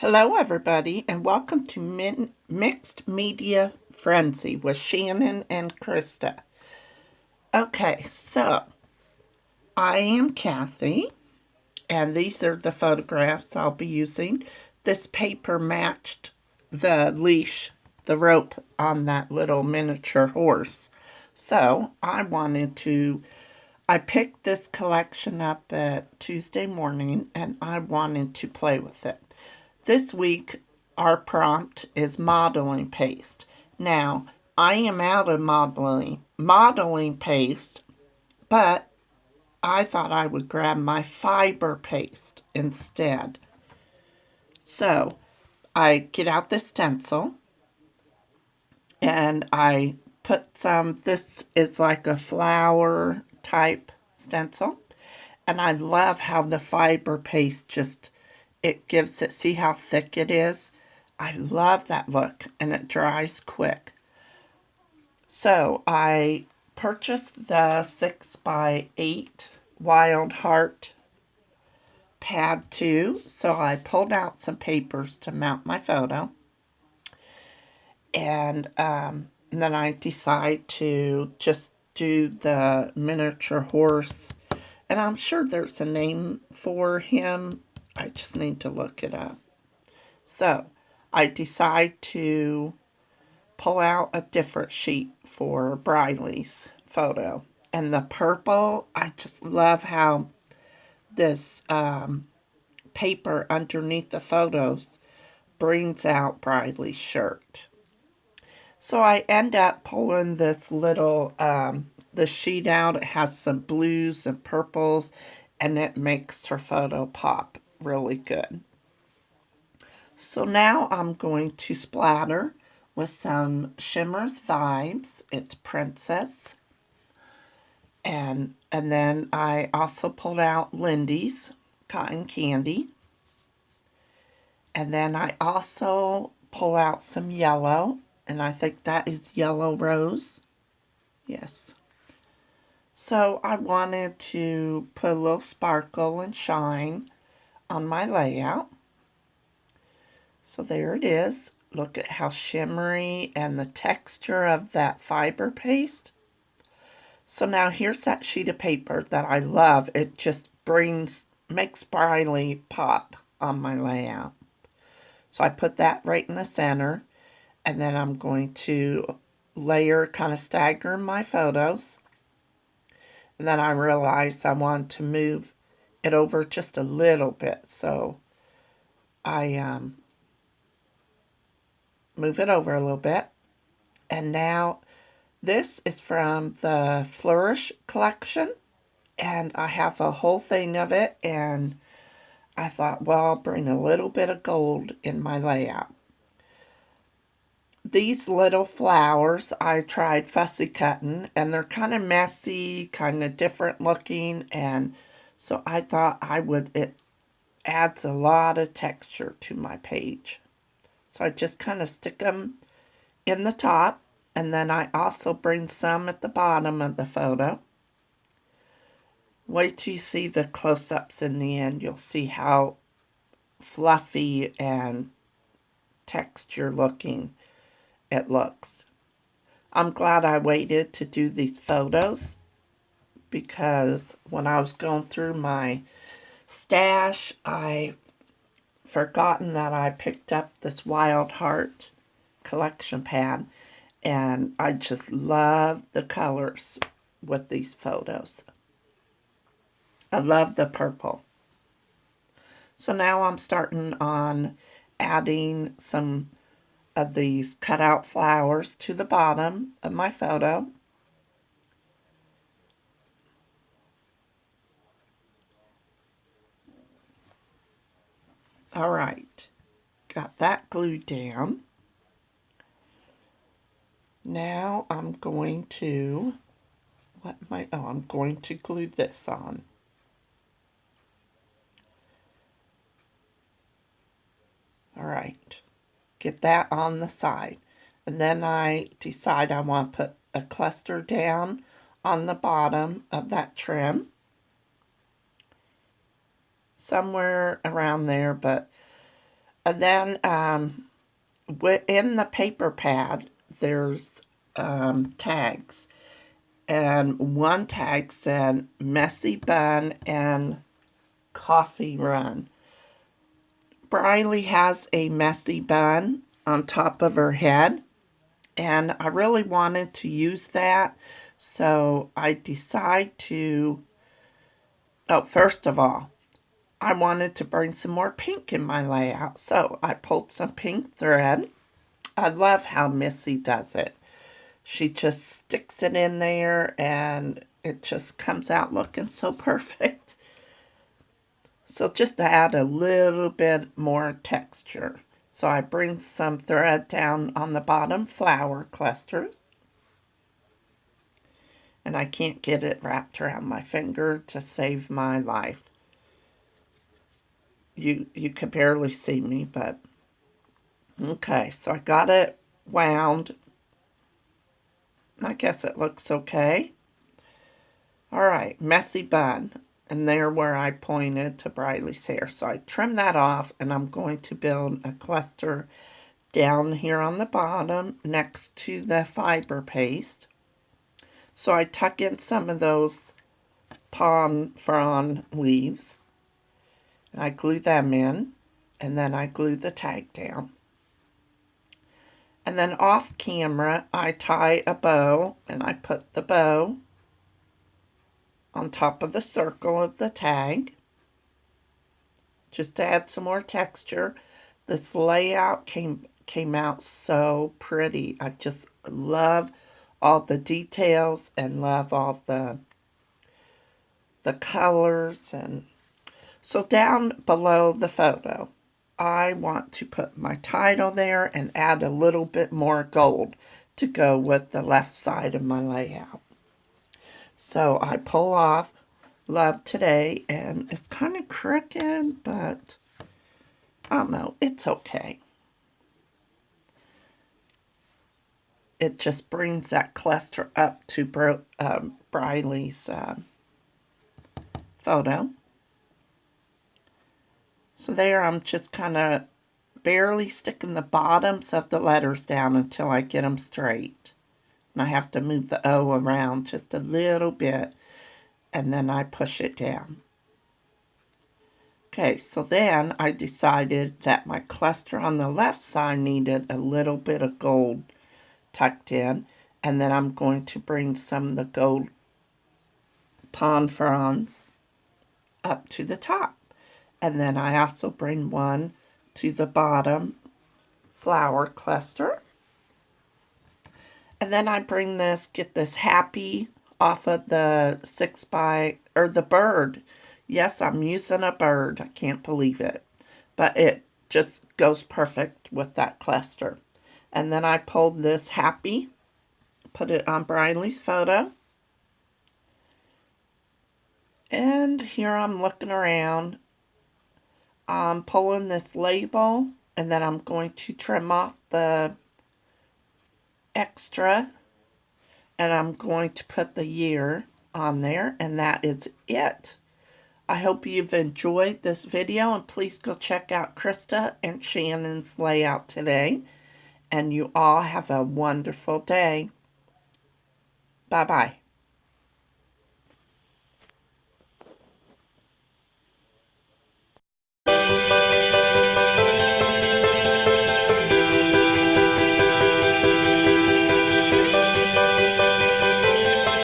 Hello, everybody, and welcome to Mixed Media Frenzy with Shannon and Krista. Okay, so I am Kathy, and these are the photographs I'll be using. This paper matched the leash, the rope on that little miniature horse. So I picked this collection up at Tuesday morning, and I wanted to play with it. This week, our prompt is modeling paste. Now, I am out of modeling paste, but I thought I would grab my fiber paste instead. So, I get out the stencil and I put this is like a flower type stencil. And I love how the fiber paste it gives it, see how thick it is? I love that look, and it dries quick. So I purchased the 6x8 Wild Heart Pad 2. So I pulled out some papers to mount my photo. And then I decide to just do the miniature horse. And I'm sure there's a name for him. I just need to look it up. So I decide to pull out a different sheet for Briley's photo. And the purple, I just love how this paper underneath the photos brings out Briley's shirt. So I end up pulling this little, the sheet out. It has some blues and purples, and it makes her photo pop really good. So now I'm going to splatter with some Shimmers Vibes. It's Princess. And then I also pulled out Lindy's Cotton Candy. And then I also pull out some yellow, and I think that is Yellow Rose. Yes. So I wanted to put a little sparkle and shine on my layout. So there it is. Look at how shimmery and the texture of that fiber paste. So now here's that sheet of paper that I love. It just makes Briley pop on my layout. So I put that right in the center, and then I'm going to kind of stagger my photos. And then I realized I wanted to move it over just a little bit, so I move it over a little bit. And now this is from the Flourish collection, and I have a whole thing of it, and I thought, well, I'll bring a little bit of gold in my layout. These little flowers I tried fussy cutting, and they're kind of messy, kind of different looking, and so I thought it adds a lot of texture to my page. So I just kind of stick them in the top, and then I also bring some at the bottom of the photo. Wait till you see the close-ups in the end. You'll see how fluffy and texture looking it looks. I'm glad I waited to do these photos, because when I was going through my stash, I forgotten that I picked up this Wild Heart collection pad, and I just love the colors with these photos. I love the purple. So now I'm starting on adding some of these cutout flowers to the bottom of my photo. All right, got that glued down. Now I'm going to, I'm going to glue this on. All right, get that on the side. And then I decide I want to put a cluster down on the bottom of that trim. Somewhere around there, but And then in the paper pad, there's tags. And one tag said messy bun and coffee run. Briley has a messy bun on top of her head, and I really wanted to use that, so I decide to, oh, first of all, I wanted to bring some more pink in my layout, so I pulled some pink thread. I love how Missy does it. She just sticks it in there, and it just comes out looking so perfect. So just to add a little bit more texture. So I bring some thread down on the bottom flower clusters. And I can't get it wrapped around my finger to save my life. You can barely see me, but okay. So I got it wound. I guess it looks okay. All right, messy bun. And there where I pointed to Briley's hair. So I trim that off, and I'm going to build a cluster down here on the bottom next to the fiber paste. So I tuck in some of those palm frond leaves. And I glue them in, and then I glue the tag down. And then off camera, I tie a bow, and I put the bow on top of the circle of the tag, just to add some more texture. This layout came out so pretty. I just love all the details and love all the colors. And so down below the photo, I want to put my title there and add a little bit more gold to go with the left side of my layout. So I pull off Love Today, and it's kind of crooked, but I don't know, it's okay. It just brings that cluster up to Briley's photo. So there I'm just kind of barely sticking the bottoms of the letters down until I get them straight. And I have to move the O around just a little bit, and then I push it down. Okay, so then I decided that my cluster on the left side needed a little bit of gold tucked in, and then I'm going to bring some of the gold palm fronds up to the top. And then I also bring one to the bottom flower cluster. And then I bring this, get this happy off of the 6x, or the bird. Yes, I'm using a bird. I can't believe it. But it just goes perfect with that cluster. And then I pulled this happy, put it on Briley's photo. And here I'm looking around. I'm pulling this label, and then I'm going to trim off the extra, and I'm going to put the year on there, and that is it. I hope you've enjoyed this video, and please go check out Krista and Shannon's layout today, and you all have a wonderful day. Bye-bye.